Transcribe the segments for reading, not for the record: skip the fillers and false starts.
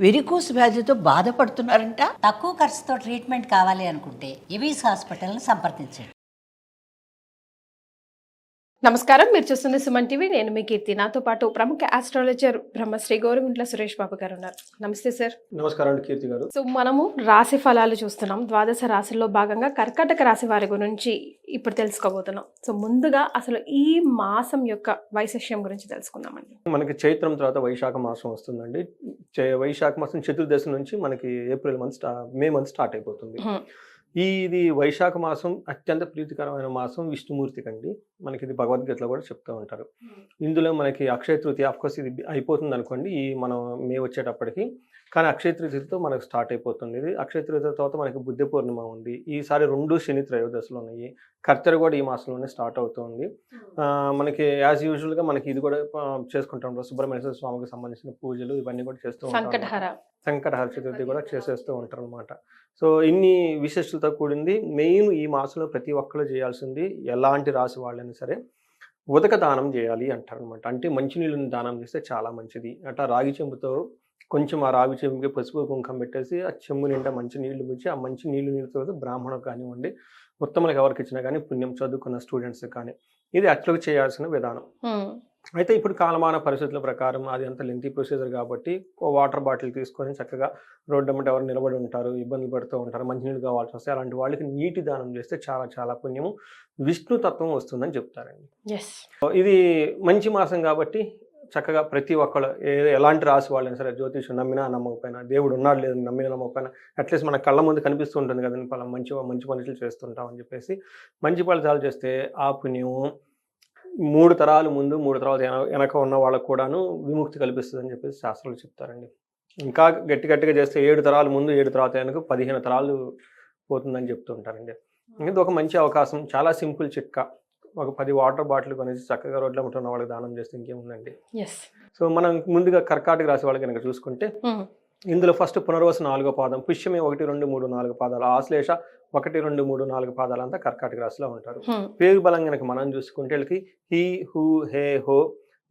Varicose వ్యాధితో బాధపడుతున్నారంట. తక్కువ ఖర్చుతో ట్రీట్మెంట్ కావాలి అనుకుంటే ఎవిస్ హాస్పిటల్ని సంప్రదించండి. నమస్కారం, మీరు చూస్తుంది సుమన్ టీవీ. నేను మీ కీర్తి. నాతో పాటు ప్రముఖ ఆస్ట్రాలజర్ బ్రహ్మశ్రీ గోరుగుంట్ల సురేష్ బాబు గారు ఉన్నారు. నమస్తే సార్. నమస్కారం అండి కీర్తి గారు. సో మనము రాశి ఫలాలు చూస్తున్నాం. ద్వాదశ రాశుల్లో భాగంగా కర్కాటక రాశి వారి గురించి ఇప్పుడు తెలుసుకోబోతున్నాం. సో ముందుగా అసలు ఈ మాసం యొక్క వైశిష్యం గురించి తెలుసుకుందామండి. మనకి చైత్రం తర్వాత వైశాఖ మాసం వస్తుందండి. వైశాఖ మాసం చతుర్దశి నుంచి మనకి April month May month start అయిపోతుంది. ఇది వైశాఖ మాసం అత్యంత ప్రీతికరమైన మాసం విష్ణుమూర్తికి అండి. మనకి ఇది భగవద్గీతలో కూడా చెప్తూ ఉంటారు. ఇందులో మనకి అక్షయ తృతీయ ఆఫ్కోర్స్ ఇది అయిపోతుంది అనుకోండి ఈ మనం మే వచ్చేటప్పటికి, కానీ అక్షయ తృతీయతో మనకు స్టార్ట్ అయిపోతుంది. ఇది అక్షయ తృతీయ తర్వాత మనకి బుద్ధ పూర్ణిమ ఉంది. ఈసారి 2 శని త్రయోదశలు ఉన్నాయి. కర్తెర కూడా ఈ మాసంలోనే స్టార్ట్ అవుతుంది. మనకి యాజ్ యూజువల్గా మనకి ఇది కూడా చేసుకుంటాం. సుబ్రహ్మణ్య స్వామికి సంబంధించిన పూజలు ఇవన్నీ కూడా చేస్తూ ఉంటాం. సంకటహర చతుర్థి కూడా చేసేస్తూ ఉంటారు అనమాట. సో ఇన్ని విశేషాలతో కూడింది. మెయిన్ ఈ మాసంలో ప్రతి ఒక్కరు చేయాల్సింది, ఎలాంటి రాశి వాళ్ళైనా సరే ఉదక దానం చేయాలి అంటారు అనమాట. అంటే మంచినీళ్ళని దానం చేస్తే చాలా మంచిది. అట్లా రాగి చెంబుతో కొంచెం ఆ రాగి చెంబుకి పసుపు కుంకం పెట్టేసి ఆ చెంబు నిండా మంచి నీళ్లు పెంచి ఆ మంచి నీళ్ళతో బ్రాహ్మణులకు కానివ్వండి, ఉత్తములకు ఎవరికి ఇచ్చినా కానీ, పుణ్యం చదువుకున్న స్టూడెంట్స్ కానీ, ఇది యాక్చువల్గా చేయాల్సిన విధానం. అయితే ఇప్పుడు కాలమాన పరిస్థితుల ప్రకారం అది అంత లెంతీ ప్రొసీజర్ కాబట్టి వాటర్ బాటిల్ తీసుకొని చక్కగా రోడ్డు అమ్మట ఎవరు నిలబడి ఉంటారు, ఇబ్బందులు పడుతూ ఉంటారు, మంచినీళ్ళు కావాల్సి వస్తే అలాంటి వాళ్ళకి నీటి దానం చేస్తే చాలా చాలా పుణ్యము, విష్ణు తత్వం వస్తుందని చెప్తారండి. ఇది మంచి మాసం కాబట్టి చక్కగా ప్రతి ఒక్కళ్ళు ఎలాంటి రాసి వాళ్ళైనా సరే, జ్యోతిషం నమ్మినా నమ్మకపోయినా, దేవుడు ఉన్నాడు లేదు నమ్మినా నమ్మకపోయినా, అట్లీస్ట్ మన కళ్ళ ముందు కనిపిస్తూ ఉంటుంది కదండి మంచి పనులు చేస్తుంటాం అని చెప్పేసి మంచి ఫలితాలు చేస్తే ఆ పుణ్యము 3 తరాలు ముందు 3 తరాలు వెనక ఉన్న వాళ్ళకు కూడాను విముక్తి కల్పిస్తుంది అని చెప్పేసి శాస్త్రాలు చెప్తారండి. ఇంకా గట్టిగా చేస్తే 7 తరాలు ముందు 7 తరాలు వెనక 15 తరాలు పోతుందని చెప్తుంటారండి. ఇది ఒక మంచి అవకాశం. చాలా సింపుల్ చిట్కా. ఒక 10 వాటర్ బాటిల్ కొనేసి చక్కగా రోడ్ల ఉన్న వాళ్ళకి దానం చేస్తే ఇంకేముందండి. సో మనం ముందుగా కర్కాటక రాశి వాళ్ళకి కనుక చూసుకుంటే ఇందులో ఫస్ట్ పునర్వసు 4వ పాదం, పుష్యమే 1, 2, 3, 4 పాదాలు, ఆశ్లేష 1, 2, 3, 4 పాదాలు అంతా కర్కాటక రాశిలో ఉంటారు. పేరు బలం కనుక మనం చూసుకుంటే వీళ్ళకి హీ, హూ, హే, హో,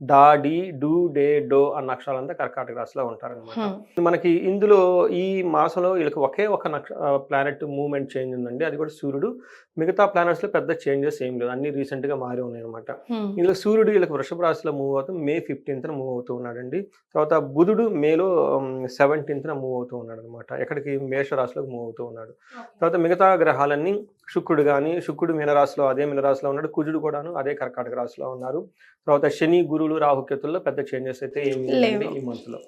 డా, డి, డూ, డే, డో అన్న అక్షరాలంతా కర్కాటక రాశిలో ఉంటారనమాట. మనకి ఇందులో ఈ మాసంలో వీళ్ళకి ఒకే ఒక ప్లానెట్ మూవ్మెంట్ చేంజ్ ఉందండి. అది కూడా సూర్యుడు. మిగతా ప్లానెట్స్ లో పెద్ద చేంజెస్ ఏం లేదు, అన్ని రీసెంట్ గా మారి ఉన్నాయి అనమాట. ఇందులో సూర్యుడు వీళ్ళకి వృషభ రాశిలో మూవ్ అవుతూ మే 15th మూవ్ అవుతూ ఉన్నాడండి. తర్వాత బుధుడు మేలో 17th మూవ్ అవుతూ ఉన్నాడు అనమాట. ఎక్కడికి మేష రాశిలోకి మూవ్ అవుతూ ఉన్నాడు. తర్వాత మిగతా గ్రహాలన్నీ శుక్రుడు మీనరాశిలో అదే మీనరాశిలో ఉన్నాడు. కుజుడు కూడాను అదే కర్కాటక రాశిలో ఉన్నారు. తర్వాత శని, గురువులు, రాహుకేతుల్లో పెద్ద చేంజెస్ అయితే ఏమి లేదండి ఈ మంత్లో.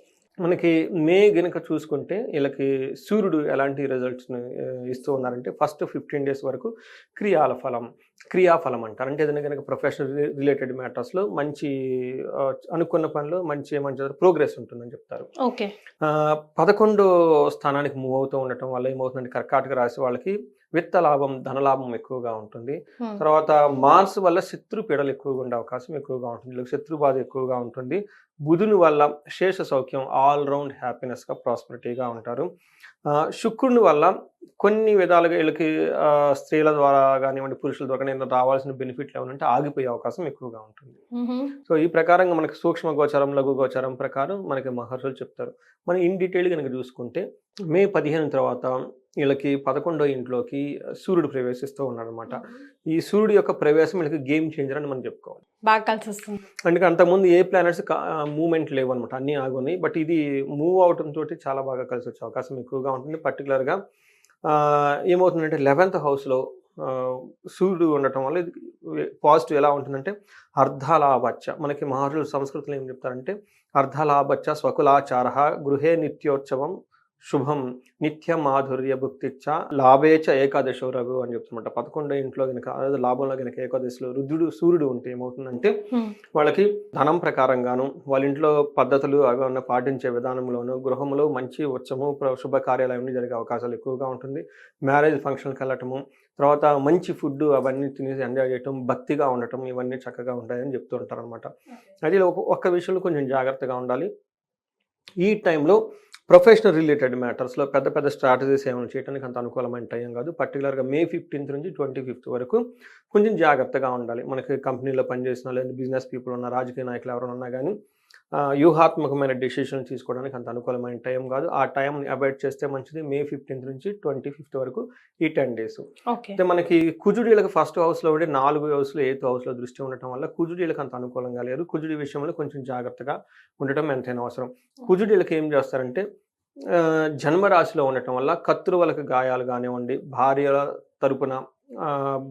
మనకి మే గనుక చూసుకుంటే వీళ్ళకి సూర్యుడు ఎలాంటి రిజల్ట్స్ని ఇస్తూ ఉన్నారంటే ఫస్ట్ 15 days వరకు క్రియాఫలం అంటారు. అంటే ఏదైనా కనుక ప్రొఫెషనల్ రిలేటెడ్ మ్యాటర్స్లో మంచి అనుకున్న పనిలో మంచి ప్రోగ్రెస్ ఉంటుందని చెప్తారు. 11వ స్థానానికి మూవ్ అవుతూ ఉండటం వల్ల ఏమవుతుందంటే కర్కాటక రాశి వాళ్ళకి విత్త లాభం, ధనలాభం ఎక్కువగా ఉంటుంది. తర్వాత మార్స్ వల్ల శత్రు పీడలు ఎక్కువగా ఉండే అవకాశం ఎక్కువగా ఉంటుంది. శత్రు బాధ ఎక్కువగా ఉంటుంది. బుధుని వల్ల శేష సౌఖ్యం, ఆల్రౌండ్ హ్యాపీనెస్గా, ప్రాస్పరిటీగా ఉంటారు. శుక్రుని వల్ల కొన్ని విధాలుగా వీళ్ళకి స్త్రీల ద్వారా కానివ్వండి, పురుషుల ద్వారా కానీ రావాల్సిన బెనిఫిట్లు ఏమంటే ఆగిపోయే అవకాశం ఎక్కువగా ఉంటుంది. సో ఈ ప్రకారంగా మనకి సూక్ష్మ గోచరం, లఘు గోచరం ప్రకారం మనకి మహర్షులు చెప్తారు. మనం ఇన్ డీటెయిల్ కనుక చూసుకుంటే మే 15 తర్వాత వీళ్ళకి 11వ ఇంట్లోకి సూర్యుడు ప్రవేశిస్తూ ఉన్నాడు అనమాట. ఈ సూర్యుడు యొక్క ప్రవేశం వీళ్ళకి గేమ్ చేంజర్ అని మనం చెప్పుకోవాలి. బాగా కలిసి వస్తుంది. అందుకే అంతకుముందు ఏ ప్లానెట్స్ మూవ్మెంట్ లేవు అనమాట, అన్నీ ఆగున్నాయి. బట్ ఇది మూవ్ అవటం తోటి చాలా బాగా కలిసి వచ్చే అవకాశం ఎక్కువగా ఉంటుంది. పర్టికులర్గా ఏమవుతుందంటే 11th హౌస్లో సూర్యుడు ఉండటం వల్ల ఇది పాజిటివ్ ఎలా ఉంటుందంటే అర్ధలాభచ్చ. మనకి మహర్షులు సంస్కృతిలో ఏం చెప్తారంటే అర్ధలాభచ్చ స్వకులాచార గృహే నిత్యోత్సవం శుభం నిత్య మాధుర్య భుక్తిచ్చ లాభేచ ఏకాదశో రఘు అని చెప్తున్నమాట. 11వ ఇంట్లో కనుక అదే లాభంలో కనుక ఏకాదశిలో సూర్యుడు ఉంటే ఏమవుతుందంటే వాళ్ళకి ధనం ప్రకారంగాను, వాళ్ళ ఇంట్లో పద్ధతులు అవి ఉన్న పాటించే విధానంలోను, గృహంలో మంచి ఉత్సవము, శుభ కార్యాలయం జరిగే అవకాశాలు ఎక్కువగా ఉంటుంది. మ్యారేజ్ ఫంక్షన్కి వెళ్ళటము, తర్వాత మంచి ఫుడ్ అవన్నీ తినేసి ఎంజాయ్ చేయటం, భక్తిగా ఉండటం, ఇవన్నీ చక్కగా ఉంటాయని చెప్తూ ఉంటారు అనమాట. అది ఒక్క విషయంలో కొంచెం జాగ్రత్తగా ఉండాలి. ఈ టైంలో ప్రొఫెషనల్ రిలేటెడ్ మ్యాటర్స్లో పెద్ద స్ట్రాటజీస్ ఏమైనా చేయడానికి అంత అనుకూలమైన టైం కాదు. పర్టికులర్గా మే 15th నుంచి 25th వరకు కొంచెం జాగ్రత్తగా ఉండాలి. మనకి కంపెనీలో పనిచేసిన లేదా బిజినెస్ పీపుల్ ఉన్న, రాజకీయ నాయకులు ఎవరైనా ఉన్నా కానీ వ్యూహాత్మకమైన డెసిషన్ తీసుకోవడానికి అంత అనుకూలమైన టైం కాదు. ఆ టైంని అవాయిడ్ చేస్తే మంచిది. May 15th నుంచి 25th వరకు ఈ 10 days. ఓకే. అయితే మనకి కుజుడీలకు ఫస్ట్ హౌస్లో ఉండే 4 హౌస్లో 8th హౌస్లో దృష్టి ఉండటం వల్ల కుజుడీలకు అంత అనుకూలంగా లేదు. కుజుడి విషయంలో కొంచెం జాగ్రత్తగా ఉండటం ఎంతైనా అవసరం. కుజుడీలకు ఏం చేస్తారంటే జన్మరాశిలో ఉండటం వల్ల కత్తురువలకు గాయాలు కానివ్వండి, భార్యల తరపున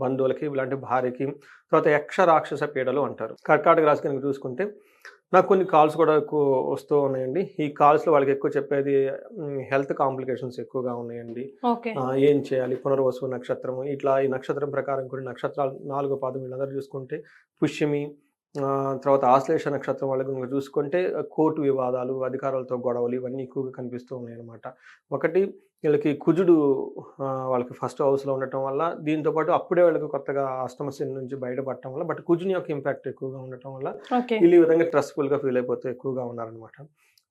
బంధువులకి ఇలాంటి భార్యకి, తర్వాత యక్ష రాక్షస పీడలు అంటారు. కర్కాటక రాశి కనుక చూసుకుంటే నాకు కొన్ని కాల్స్ కూడా ఎక్కువ వస్తూ ఉన్నాయండి. ఈ కాల్స్లో వాళ్ళకి ఎక్కువ చెప్పేది హెల్త్ కాంప్లికేషన్స్ ఎక్కువగా ఉన్నాయండి. ఓకే. ఏం చేయాలి, పునర్వసు నక్షత్రము ఇట్లా ఈ నక్షత్రం ప్రకారం కొన్ని నక్షత్రాలు 4వ పాదం వీళ్ళందరూ చూసుకుంటే పుష్యమి, తర్వాత ఆశ్లేష నక్షత్రం వాళ్ళకి కనుక చూసుకుంటే కోర్టు వివాదాలు, అధికారులతో గొడవలు ఇవన్నీ ఎక్కువగా కనిపిస్తూ ఉన్నాయి అన్నమాట. ఒకటి వీళ్ళకి కుజుడు వాళ్ళకి ఫస్ట్ హౌస్లో ఉండటం వల్ల, దీంతోపాటు అప్పుడే వాళ్ళకి కొత్తగా అష్టమ శని నుంచి బయటపడటం వల్ల, బట్ కుజుని యొక్క ఇంపాక్ట్ ఎక్కువగా ఉండటం వల్ల ఓకే. వీళ్ళు ఈ విధంగా స్ట్రెస్ఫుల్గా ఫీల్ అయిపోతూ ఎక్కువగా ఉన్నారనమాట.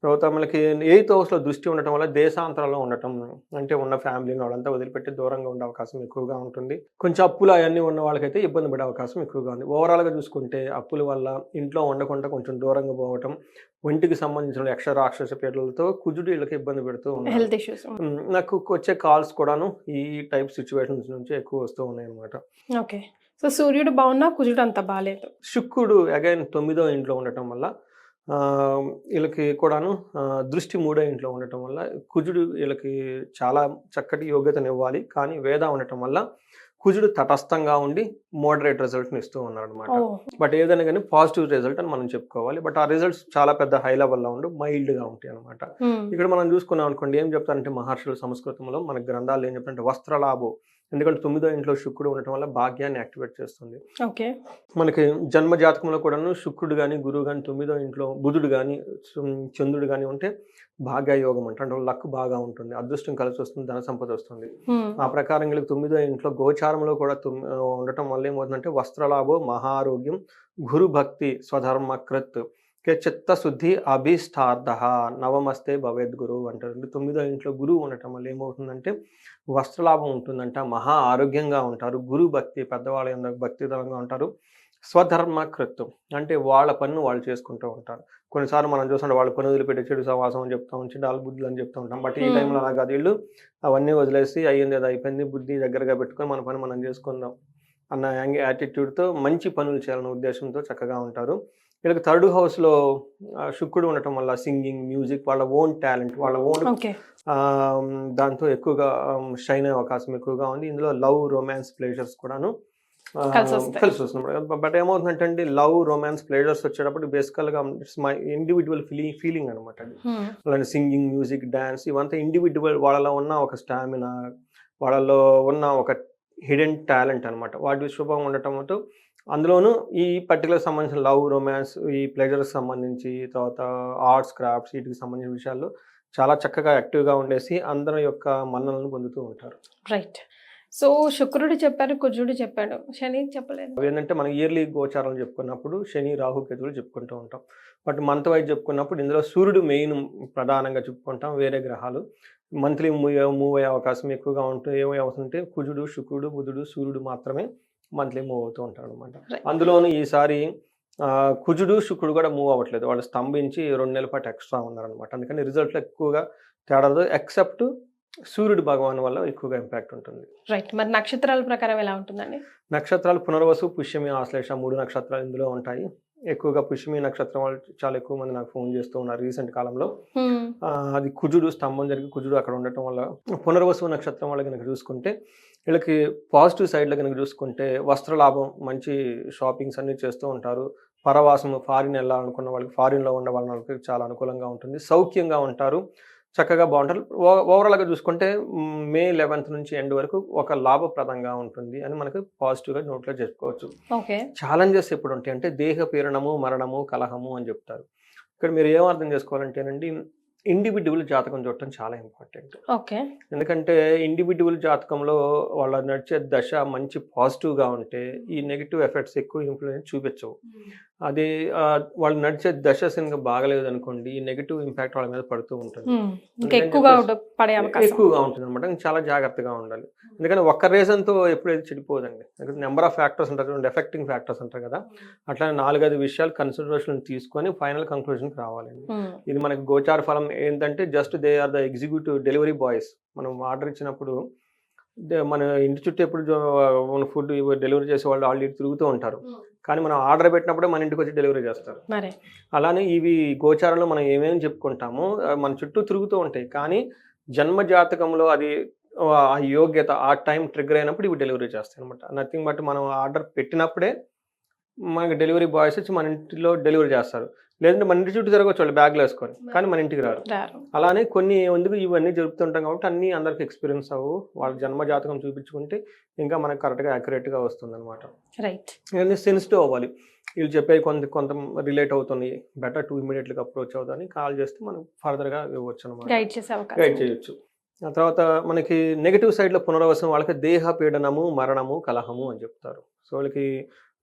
తర్వాత మనకి 8th హౌస్లో దృష్టి ఉండటం వల్ల దేశాంతరాల్లో ఉండటం, అంటే ఉన్న ఫ్యామిలీని వాళ్ళంతా వదిలిపెట్టి దూరంగా ఉండే అవకాశం ఎక్కువగా ఉంటుంది. కొంచెం అప్పులు అవన్నీ ఉన్న వాళ్ళకైతే ఇబ్బంది పడే అవకాశం ఎక్కువగా ఉంది. ఓవరాల్గా చూసుకుంటే అప్పుల వల్ల ఇంట్లో ఉండకుండా కొంచెం దూరంగా పోవటం, ఒంటికి సంబంధించిన యక్ష రాక్షస పీడలతో కుజుడు వీళ్ళకి ఇబ్బంది పెడుతూ ఉన్నారు. Health issues. నాకు వచ్చే కాల్స్ కూడాను ఈ టైప్ సిచ్యువేషన్స్ నుంచి ఎక్కువ వస్తూ ఉన్నాయి అన్నమాట. ఓకే. సో సూర్యుడు బాగున్నా కుజుడు అంత బాగాలేదు. శుక్రుడు అగైన్ 9వ ఇంట్లో ఉండటం వల్ల వీళ్ళకి కూడాను దృష్టి 3వ ఇంట్లో ఉండటం వల్ల కుజుడు వీళ్ళకి చాలా చక్కటి యోగ్యతను ఇవ్వాలి. కానీ వేద ఉండటం వల్ల కుజుడు తటస్థంగా ఉండి మోడరేట్ రిజల్ట్ని ఇస్తూ ఉన్నారనమాట. బట్ ఏదైనా కానీ పాజిటివ్ రిజల్ట్ అని మనం చెప్పుకోవాలి. బట్ ఆ రిజల్ట్స్ చాలా పెద్ద హై లెవెల్లో ఉండి మైల్డ్గా ఉంటాయి అనమాట. ఇక్కడ మనం చూసుకున్నాం అనుకోండి, ఏం చెప్తారంటే మహర్షుల సంస్కృతంలో మన గ్రంథాలు ఏం చెప్తారంటే వస్త్రలాభం, ఎందుకంటే 9వ ఇంట్లో శుక్రుడు ఉండటం వల్ల భాగ్యాన్ని యాక్టివేట్ చేస్తుంది. ఓకే. మనకి జన్మ జాతకంలో కూడాను శుక్రుడు కానీ గురువు కానీ 9వ ఇంట్లో బుధుడు కానీ చంద్రుడు కానీ ఉంటే భాగ్యయోగం అంటే లక్ బాగా ఉంటుంది, అదృష్టం కలిసి వస్తుంది, ధన సంపద వస్తుంది. ఆ ప్రకారం వీళ్ళకి 9వ ఇంట్లో గోచారంలో కూడా ఉండటం వల్ల ఏమవుతుందంటే వస్త్రలాభో, మహారోగ్యం, గురు భక్తి, స్వధర్మకృత్, చిత్తశుద్ధి, అభీష్టార్థ, నవమస్తే భవేద్ గురువు అంటారు. 9వ ఇంట్లో గురువు ఉండటం వల్ల ఏమవుతుందంటే వస్త్రలాభం ఉంటుందంట, మహా ఆరోగ్యంగా ఉంటారు, గురు భక్తి, పెద్దవాళ్ళ భక్తిదరంగా ఉంటారు, స్వధర్మకృత్వం అంటే వాళ్ళ పన్ను వాళ్ళు చేసుకుంటూ ఉంటారు. కొన్నిసార్లు మనం చూస్తుంటే వాళ్ళ పని వదిలిపెట్టి చెడు సమాసం అని చెప్తా ఉంటాం, డాల్ బుద్ధులు అని చెప్తూ ఉంటాం. బట్ ఈ టైంలో అలా కాదు, వీళ్ళు అవన్నీ వదిలేసి అయ్యింది అది అయిపోయింది, బుద్ధి దగ్గరగా పెట్టుకొని మన పని మనం చేసుకుందాం అన్న యాటిట్యూడ్తో మంచి పనులు చేయాలనే ఉద్దేశంతో చక్కగా ఉంటారు. వీళ్ళకి 3rd హౌస్లో శుక్రుడు ఉండటం వల్ల సింగింగ్, మ్యూజిక్, వాళ్ళ ఓన్ టాలెంట్, వాళ్ళ ఓన్ దాంతో ఎక్కువగా షైన్ అయ్యే అవకాశం ఎక్కువగా ఉంది. ఇందులో లవ్, రొమాన్స్, ప్లేజర్స్ కూడాను కలిసి వస్తుంది. బట్ ఏమవుతుందంటే అండి, లవ్, రొమాన్స్, ప్లేజర్స్ వచ్చేటప్పుడు బేసికల్గా ఇట్స్ మై ఇండివిజువల్ ఫీలింగ్ అనమాట. అలాంటి సింగింగ్, మ్యూజిక్, డ్యాన్స్ ఇవంతా ఇండివిజువల్, వాళ్ళలో ఉన్న ఒక స్టామినా, వాళ్ళలో ఉన్న ఒక హిడెన్ టాలెంట్ అనమాట. వాటి శుభం ఉండటంతో అందులోనూ ఈ పర్టికులర్ సంబంధించిన లవ్, రొమాన్స్, ఈ ప్లెజర్కి సంబంధించి, తర్వాత ఆర్ట్స్, క్రాఫ్ట్స్ వీటికి సంబంధించిన విషయాల్లో చాలా చక్కగా యాక్టివ్గా ఉండేసి అందరి యొక్క మన్ననలను పొందుతూ ఉంటారు. రైట్. సో శుక్రుడు చెప్పారు, కుజుడు చెప్పాడు, శని చెప్పలేదు. ఏంటంటే మనం ఇయర్లీ గోచారాలు చెప్పుకున్నప్పుడు శని, రాహు, కేతువులు చెప్పుకుంటూ ఉంటాం. బట్ మంత్ వైజ్ చెప్పుకున్నప్పుడు ఇందులో సూర్యుడు మెయిన్ ప్రధానంగా చెప్పుకుంటాం. వేరే గ్రహాలు మంత్లీ మూవ్ అయ్యే అవకాశం ఎక్కువగా ఉంటుంది. ఏమవుతుందంటే కుజుడు, శుక్రుడు, బుధుడు, సూర్యుడు మాత్రమే మంత్లీ మూవ్ అవుతూ ఉంటారు అనమాట. అందులోనూ ఈసారి కుజుడు, శుక్రుడు కూడా మూవ్ అవ్వట్లేదు, వాళ్ళు స్తంభించి 2 నెలల పాటు ఎక్స్ట్రా ఉన్నారనమాట. అందుకని రిజల్ట్లో ఎక్కువగా తేడాదు, ఎక్సెప్ట్ సూర్యుడు భగవాన్ వల్ల ఎక్కువగా ఇంపాక్ట్ ఉంటుంది. రైట్. మరి నక్షత్రాల ప్రకారం ఎలా ఉంటుందండి? నక్షత్రాలు పునర్వసు, పుష్యమి, ఆశ్లేష 3 నక్షత్రాలు ఇందులో ఉంటాయి. ఎక్కువగా పుష్యమి నక్షత్రం వాళ్ళు చాలా ఎక్కువ మంది నాకు ఫోన్ చేస్తూ ఉన్నారు రీసెంట్ కాలంలో. అది కుజుడు స్తంభం జరిగి కుజుడు అక్కడ ఉండటం వల్ల. పునర్వసు నక్షత్రం వాళ్ళు కనుక చూసుకుంటే వీళ్ళకి పాజిటివ్ సైడ్లో కనుక చూసుకుంటే వస్త్రలాభం, మంచి షాపింగ్స్ అన్నీ చేస్తూ ఉంటారు. పరవాసము, ఫారిన్ వెళ్ళాలనుకున్న వాళ్ళకి, ఫారిన్లో ఉన్న వాళ్ళకి చాలా అనుకూలంగా ఉంటుంది, సౌఖ్యంగా ఉంటారు, చక్కగా బాగుంటారు. ఓవరాల్గా చూసుకుంటే May 11th నుంచి ఎండ్ వరకు ఒక లాభప్రదంగా ఉంటుంది అని మనకు పాజిటివ్గా నోట్లో చెప్పుకోవచ్చు. ఛాలెంజెస్ ఎప్పుడు ఉంటాయి అంటే దేహ పీడనము, మరణము, కలహము అని చెప్తారు. ఇక్కడ మీరు ఏం అర్థం చేసుకోవాలంటేనండి, ఇండివిడ్యువల్ జాతకం చూడటం చాలా ఇంపార్టెంట్. ఎందుకంటే ఇండివిడ్యువల్ జాతకంలో వాళ్ళ నడిచే దశ మంచి పాజిటివ్గా ఉంటే ఈ నెగిటివ్ ఎఫెక్ట్స్ ఎక్కువ ఇన్ఫ్లుయెన్స్ చూపించవు. అది వాళ్ళు నడిచే దశ సరిగ్గా బాగలేదు అనుకోండి, ఈ నెగిటివ్ ఇంపాక్ట్ వాళ్ళ మీద పడుతూ ఉంటుంది. ఇంకా ఎక్కువగా పడే అవకాశం ఎక్కువగా ఉంటుంది అనమాట. చాలా జాగ్రత్తగా ఉండాలి. ఎందుకంటే ఒక్క రీజన్తో ఎప్పుడైతే చెడిపోదండి. నెంబర్ ఆఫ్ ఫ్యాక్టర్స్ ఉంటారు, ఎఫెక్టింగ్ ఫ్యాక్టర్స్ అంటారు కదా, అట్లా 4-5 విషయాలు కన్సిడరేషన్ తీసుకొని ఫైనల్ కంక్లూజన్కి రావాలండి. ఇది మనకి గోచార ఫలం ఏంటంటే just they are the executive delivery boys. మనం ఆర్డర్ ఇచ్చినప్పుడు మన ఇంటి చుట్టూ ఎప్పుడు మన ఫుడ్ డెలివరీ చేసే వాళ్ళు ఆల్రెడీ తిరుగుతూ ఉంటారు, కానీ మనం ఆర్డర్ పెట్టినప్పుడే మన ఇంటికి వచ్చి డెలివరీ చేస్తారు. అలానే ఇవి గోచారంలో మనం ఏమేమి చెప్పుకుంటామో మన చుట్టూ తిరుగుతూ ఉంటాయి, కానీ జన్మ జాతకంలో అది ఆ యోగ్యత ఆ టైం ట్రిగ్గర్ అయినప్పుడు ఇవి డెలివరీ చేస్తాయి అనమాట. నథింగ్ బట్ మనం ఆర్డర్ పెట్టినప్పుడే మనకి డెలివరీ బాయ్స్ వచ్చి మన ఇంటిలో డెలివరీ చేస్తారు. లేదంటే మన ఇంటి చుట్టూ తిరగచ్చు వాళ్ళు బ్యాగ్లు వేసుకొని, కానీ మన ఇంటికి రారు. అలానే కొన్ని ఎందుకు ఇవన్నీ జరుపుతుంటాం కాబట్టి అన్నీ అందరికి ఎక్స్పీరియన్స్ అవ్వు. వాళ్ళ జన్మ జాతకం చూపించుకుంటే ఇంకా మనకు కరెక్ట్గా యాక్యురేట్గా వస్తుంది అనమాట. రైట్, ఇవన్నీ సెన్సిటివ్ అవ్వాలి. వీళ్ళు చెప్పేవి కొంత రిలేట్ అవుతుంది, బెటర్ టు ఇమీడియట్గా అప్రోచ్ అవుతుంది, కాల్ చేస్తే మనం ఫర్దర్గా ఇవ్వచ్చు అనమాట, గైడ్ చేయొచ్చు. ఆ తర్వాత మనకి నెగిటివ్ సైడ్లో పునర్వసం వాళ్ళకి దేహ పీడనము, మరణము, కలహము అని చెప్తారు. సో వాళ్ళకి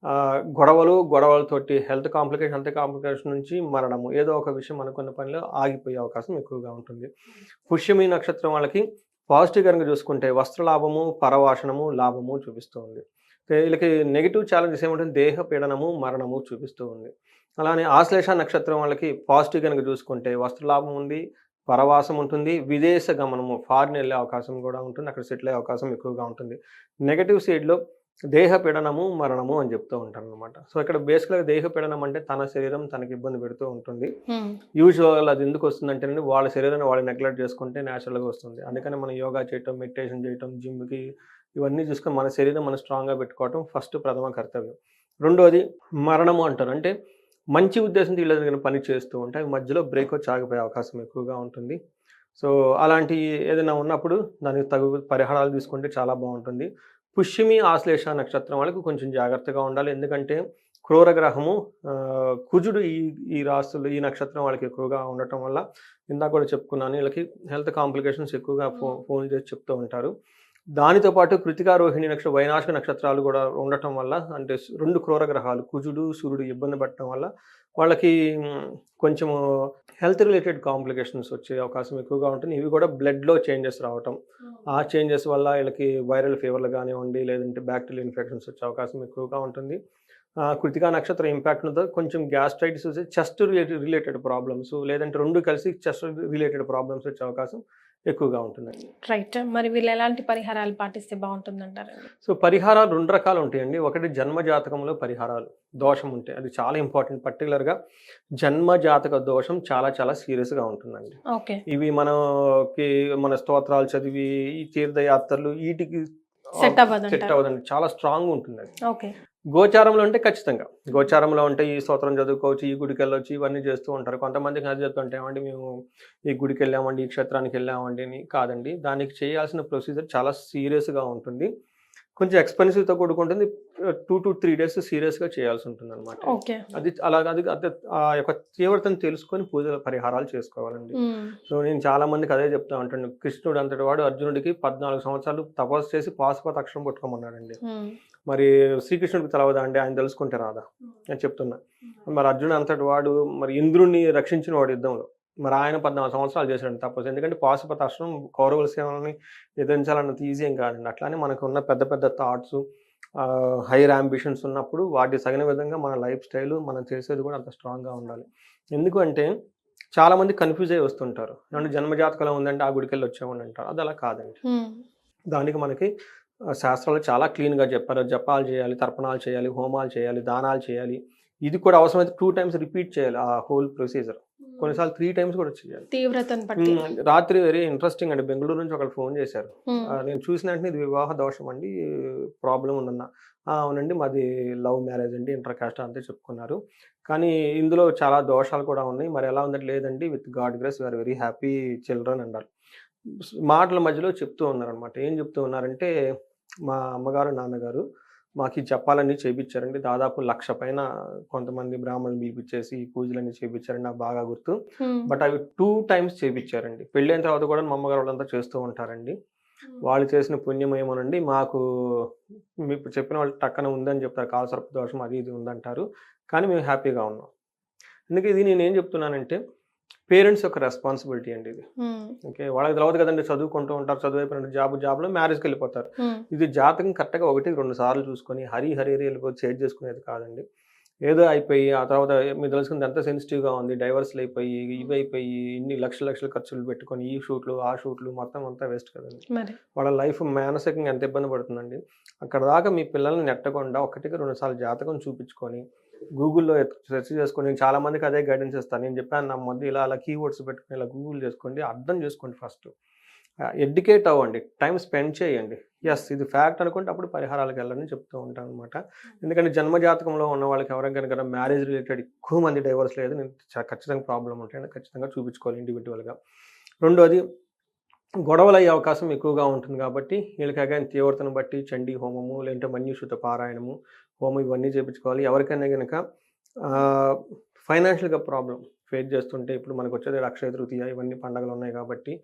గొడవలతోటి హెల్త్ కాంప్లికేషన్ నుంచి మరణము, ఏదో ఒక విషయం అనుకున్న పనిలో ఆగిపోయే అవకాశం ఎక్కువగా ఉంటుంది. పుష్యమి నక్షత్రం వాళ్ళకి పాజిటివ్ కనుక చూసుకుంటే వస్త్రలాభము, పరవాసనము, లాభము చూపిస్తూ ఉంది. వీళ్ళకి నెగిటివ్ ఛాలెంజెస్ ఏమంటుంది, దేహ పీడనము, మరణము చూపిస్తూ ఉంది. అలానే ఆశ్లేష నక్షత్రం వాళ్ళకి పాజిటివ్ కనుక చూసుకుంటే వస్త్రలాభం ఉంది, పరవాసం ఉంటుంది, విదేశ గమనము, ఫారిన్ వెళ్ళే అవకాశం కూడా ఉంటుంది, అక్కడ సెటిల్ అయ్యే అవకాశం ఎక్కువగా ఉంటుంది. నెగటివ్ సైడ్లో దేహ పీడనము, మరణము అని చెప్తూ ఉంటారు అనమాట. సో ఇక్కడ బేసిక్గా దేహ పీడనం అంటే తన శరీరం తనకి ఇబ్బంది పెడుతూ ఉంటుంది. యూజువల్ అది ఎందుకు వస్తుందంటే వాళ్ళ శరీరాన్ని వాళ్ళు నెగ్లెక్ట్ చేసుకుంటే న్యాచురల్గా వస్తుంది. అందుకని మనం యోగా చేయటం, మెడిటేషన్ చేయటం, జిమ్కి ఇవన్నీ చూసుకొని మన శరీరం మనం స్ట్రాంగ్గా పెట్టుకోవటం ఫస్ట్ ప్రథమ కర్తవ్యం. రెండోది మరణము అంటారు, అంటే మంచి ఉద్దేశంతో వీళ్ళ దగ్గర పని చేస్తూ ఉంటే అవి మధ్యలో బ్రేక్ వచ్చి ఆగిపోయే అవకాశం ఎక్కువగా ఉంటుంది. సో అలాంటి ఏదైనా ఉన్నప్పుడు దానికి తగు పరిహారాలు తీసుకుంటే చాలా బాగుంటుంది. పుష్యమి ఆశ్లేష నక్షత్రం వాళ్ళకి కొంచెం జాగ్రత్తగా ఉండాలి. ఎందుకంటే క్రూరగ్రహము కుజుడు ఈ రాశులు ఈ నక్షత్రం వాళ్ళకి ఎక్కువగా ఉండటం వల్ల ఇందాక కూడా చెప్పుకున్నాను, వీళ్ళకి హెల్త్ కాంప్లికేషన్స్ ఎక్కువగా ఫోన్ చేసి చెప్తూ ఉంటారు. దానితో పాటు కృతికా రోహిణి వైనాశక నక్షత్రాలు కూడా ఉండటం వల్ల, అంటే 2 క్రూరగ్రహాలు కుజుడు సూర్యుడు ఇబ్బంది పడటం వల్ల వాళ్ళకి కొంచెము హెల్త్ రిలేటెడ్ కాంప్లికేషన్స్ వచ్చే అవకాశం ఎక్కువగా ఉంటుంది. ఇవి కూడా బ్లడ్లో చేంజెస్ రావటం, ఆ చేంజెస్ వల్ల వీళ్ళకి వైరల్ ఫీవర్లు కానివ్వండి, లేదంటే బ్యాక్టీరియల్ ఇన్ఫెక్షన్స్ వచ్చే అవకాశం ఎక్కువగా ఉంటుంది. కృతికా నక్షత్రం ఇంపాక్ట్తో కొంచెం గ్యాస్ట్రైటిస్, చెస్ట్ రిలేటెడ్ ప్రాబ్లమ్స్, లేదంటే 2 కలిసి చెస్ట్ రిలేటెడ్ ప్రాబ్లమ్స్ వచ్చే అవకాశం ఎక్కువగా ఉంటుందండి. రైట్, మరి వీళ్ళు ఎలాంటి పరిహారాలు పాటిస్తే బాగుంటుందంటారు? సో పరిహారాలు 2 రకాలు ఉంటాయండి. ఒకటి జన్మ జాతకంలో పరిహారాలు, దోషం ఉంటే అది చాలా ఇంపార్టెంట్. పర్టికులర్గా జన్మ జాతక దోషం చాలా చాలా సీరియస్గా ఉంటుందండి. ఇవి మన స్తోత్రాలు చదివి ఈ తీర్థయాత్రలు వీటికి సెట్ అవ్వదండి, చాలా స్ట్రాంగ్ ఉంటుందండి. గోచారంలో అంటే ఖచ్చితంగా గోచారంలో ఉంటే ఈ స్తోత్రం చదువుకోవచ్చు, ఈ గుడికి వెళ్ళొచ్చు, ఇవన్నీ చేస్తూ ఉంటారు. కొంతమందికి అది చెప్తుంటే ఏమండి మేము ఈ గుడికి వెళ్ళామండి, ఈ క్షేత్రానికి వెళ్ళామండి అని కాదండి. దానికి చేయాల్సిన ప్రొసీజర్ చాలా సీరియస్గా ఉంటుంది, కొంచెం ఎక్స్పెన్సివ్తో కూడుకుంటుంది. 2 to 3 days సీరియస్గా చేయాల్సి ఉంటుంది అనమాట. అది అలాగే అది ఆ యొక్క తీవ్రతను తెలుసుకొని పూజల పరిహారాలు చేసుకోవాలండి. సో నేను చాలా మందికి అదే చెప్తా ఉంటాను. కృష్ణుడు అంతటి వాడు అర్జునుడికి 14 సంవత్సరాలు తపస్సు చేసి పాశుపత అక్షరం పట్టుకోమన్నాడండి. మరి శ్రీకృష్ణుడికి తెలవదా అండి, ఆయన తెలుసుకుంటే రాదా నేను చెప్తున్నా. మరి అర్జునుడు అంతటి వాడు మరి ఇంద్రుడిని రక్షించిన వాడు యుద్ధంలో, మరి ఆయన 14 సంవత్సరాలు చేశాడు తపస్సు. ఎందుకంటే పాశుపత అక్షరం కౌరవుల సేవలని ఎదిరించాలన్నది ఈజీ ఏం కాదండి. అట్లానే మనకు ఉన్న పెద్ద పెద్ద థాట్స్, హైయర్ అంబిషన్స్ ఉన్నప్పుడు వాటి తగిన విధంగా మన లైఫ్ స్టైల్ మనం చేసేది కూడా అంత స్ట్రాంగ్గా ఉండాలి. ఎందుకంటే చాలామంది కన్ఫ్యూజ్ అయ్యి వస్తుంటారు, ఏమంటే జన్మజాతకంలో ఉందంటే ఆ గుడికి వెళ్ళి వచ్చామని అంటారు. అది అలా కాదండి. దానికి మనకి శాస్త్రాలు చాలా క్లీన్గా చెప్పారు. జపాలు చేయాలి, తర్పణాలు చేయాలి, హోమాలు చేయాలి, దానాలు చేయాలి. ఇది కూడా అవసరమైతే 2 times రిపీట్ చేయాలి ఆ హోల్ ప్రొసీజర్. కొన్నిసార్లు 3 times కూడా చేయాలి. రాత్రి వెరీ ఇంట్రెస్టింగ్ అండి, బెంగళూరు నుంచి ఒకళ్ళు ఫోన్ చేశారు. నేను చూసిన వెంటనే ఇది వివాహ దోషం అండి, ప్రాబ్లం ఉందన్న. అవునండి, మాది లవ్ మ్యారేజ్ అండి, ఇంటర్ కాస్ట్ అంతే చెప్పుకున్నారు, కానీ ఇందులో చాలా దోషాలు కూడా ఉన్నాయి. మరి ఎలా ఉందంటే లేదండి, with God grace we are very happy children అన్నారు. మాటల మధ్యలో చెప్తూ ఉన్నారనమాట. ఏం చెప్తూ ఉన్నారంటే, మా అమ్మగారు నాన్నగారు మాకు ఈ జపాలన్నీ చేయించారండి, దాదాపు 1,00,000 పైన కొంతమంది బ్రాహ్మణులు పిలిపించేసి ఈ పూజలన్నీ చేయించారండి, నాకు బాగా గుర్తు. బట్ అవి 2 times చేయించారండి. పెళ్ళైన తర్వాత కూడా మా అమ్మగారు వాళ్ళంతా చేస్తూ ఉంటారండి. వాళ్ళు చేసిన పుణ్యం ఏమోనండి, మాకు మీకు చెప్పిన వాళ్ళు టక్కన ఉందని చెప్తారు, కాలసర్ప దోషం అది ఇది ఉందంటారు. కానీ మేము హ్యాపీగా ఉన్నాం. అందుకే ఇది నేను ఏం చెప్తున్నానంటే పేరెంట్స్ యొక్క రెస్పాన్సిబిలిటీ అండి ఇది. ఓకే, వాళ్ళకి తెలియదు కదండి, చదువుకుంటూ ఉంటారు, చదువు అయిపోయిన జాబ్లో మ్యారేజ్కి వెళ్ళిపోతారు. ఇది జాతకం కరెక్ట్గా 1-2 సార్లు చూసుకొని హరి వెళ్ళిపోయి చేంజ్ చేసుకునేది కాదండి. ఏదో అయిపోయి ఆ తర్వాత మీరు తెలుసుకుంది ఎంత సెన్సిటివ్గా ఉంది, డైవర్స్లు అయిపోయి ఇవి అయిపోయి ఇన్ని లక్షల ఖర్చులు పెట్టుకొని ఈ షూట్లు ఆ షూట్లు మొత్తం అంతా వేస్ట్ కదండి. వాళ్ళ లైఫ్ మానసికంగా ఎంత ఇబ్బంది పడుతుందండి. అక్కడ దాకా మీ పిల్లల్ని నెట్టకుండా 1-2 సార్లు జాతకం చూపించుకొని గూగుల్లో సెర్చ్ చేసుకొని, నేను చాలా మందికి అదే గైడెన్స్ ఇస్తాను. నేను చెప్పాను నా మధ్య ఇలా కీవర్డ్స్ పెట్టుకుని ఇలా గూగుల్ చేసుకోండి, అర్థం చేసుకోండి, ఫస్ట్ ఎడ్యుకేట్ అవ్వండి, టైం స్పెండ్ చేయండి. ఎస్ ఇది ఫ్యాక్ట్ అనుకుంటే అప్పుడు పరిహారాలకు వెళ్ళని చెప్తూ ఉంటాను అనమాట. ఎందుకంటే జన్మజాతకంలో ఉన్న వాళ్ళకి ఎవరికైనా మ్యారేజ్ రిలేటెడ్ ఎక్కువ మంది డైవర్స్ లేదు, నేను ఖచ్చితంగా ప్రాబ్లం ఉంటాయండి, ఖచ్చితంగా చూపించుకోవాలి ఇండివిజువల్గా. రెండోది గొడవలు అయ్యే అవకాశం ఎక్కువగా ఉంటుంది కాబట్టి వీళ్ళకి అగైన్ తీవ్రతను బట్టి చండీ హోమము లేదంటే మన్యుషుత పారాయణము హోమం ఇవన్నీ చేయించుకోవాలి. ఎవరికైనా కనుక ఫైనాన్షియల్గా ప్రాబ్లం ఫేస్ చేస్తుంటే, ఇప్పుడు మనకు వచ్చేది అక్షయ తృతీయ ఇవన్నీ పండుగలు ఉన్నాయి కాబట్టి,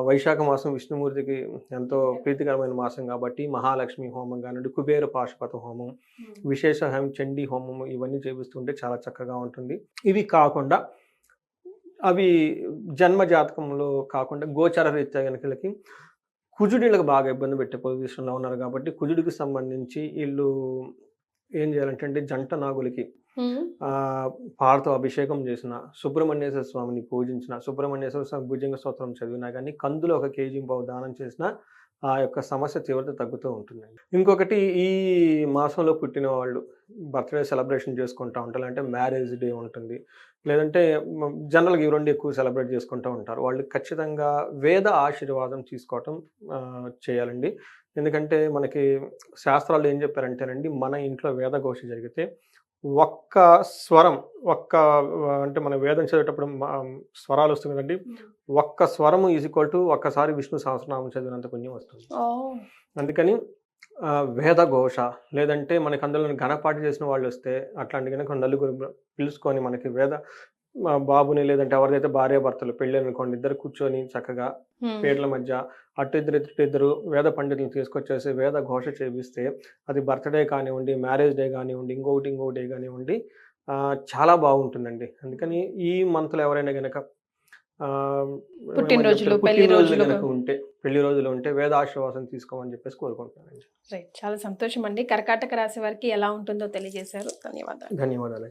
వైశాఖ మాసం విష్ణుమూర్తికి ఎంతో ప్రీతికరమైన మాసం కాబట్టి మహాలక్ష్మి హోమం కానివ్వండి, కుబేర పాశుపత హోమం, విశేష చండీ హోమం ఇవన్నీ చేపిస్తుంటే చాలా చక్కగా ఉంటుంది. ఇవి కాకుండా అవి జన్మ జాతకంలో కాకుండా గోచర రీత్యా కనుకలకి కుజుడిలకు బాగా ఇబ్బంది పెట్టే పొజిషన్లో ఉన్నారు కాబట్టి కుజుడికి సంబంధించి వీళ్ళు ఏం చేయాలంటే జంట నాగులకి పాలతో అభిషేకం చేసిన, సుబ్రహ్మణ్యేశ్వర స్వామిని పూజించిన, సుబ్రహ్మణ్యేశ్వర స్వామి భుజంగ స్తోత్రం చదివినా కానీ కందులో 1 కేజీ దానం చేసిన ఆ యొక్క సమస్య తీవ్రత తగ్గుతూ ఉంటుందండి. ఇంకొకటి ఈ మాసంలో పుట్టిన వాళ్ళు బర్త్డే సెలబ్రేషన్ చేసుకుంటూ ఉంటారు, అంటే మ్యారేజ్ డే ఉంటుంది, లేదంటే జనరల్గా ఇవి 2 ఎక్కువ సెలబ్రేట్ చేసుకుంటూ ఉంటారు. వాళ్ళు ఖచ్చితంగా వేద ఆశీర్వాదం తీసుకోవటం చేయాలండి. ఎందుకంటే మనకి శాస్త్రాలు ఏం చెప్పారంటేనండి, మన ఇంట్లో వేదఘోష జరిగితే ఒక్క స్వరం అంటే మన వేదం చదివేటప్పుడు స్వరాలు వస్తుంది కదండి, ఒక్క స్వరము ఈక్వల్ టు ఒక్కసారి విష్ణు సహస్రనామం చదివినంత పుణ్యం వస్తుంది. అందుకని వేదఘోష లేదంటే మనకి అందులో ఘనపాఠి చేసిన వాళ్ళు వస్తే అట్లాంటి కనుక నలుగురు పిలుచుకొని మనకి బాబుని లేదంటే ఎవరిదైతే భార్యాభర్తలు పెళ్ళి అనుకోండి, ఇద్దరు కూర్చొని చక్కగా పేర్ల మధ్య అటు ఇద్దరు వేద పండితులను తీసుకొచ్చేసి వేద ఘోష చేపిస్తే అది బర్త్డే కానివ్వండి, మ్యారేజ్ డే కానివ్వండి, ఇంకొకటి డే కానివ్వండి, చాలా బాగుంటుందండి. అందుకని ఈ మంత్లో ఎవరైనా కనుక పెళ్లి రోజులు ఉంటే వేద ఆశీర్వాదం తీసుకోమని చెప్పేసి కోరుకుంటున్నానండి. చాలా సంతోషం అండి. కర్కాటక రాశి వారికి ఎలా ఉంటుందో తెలియజేశారు. ధన్యవాదాలు.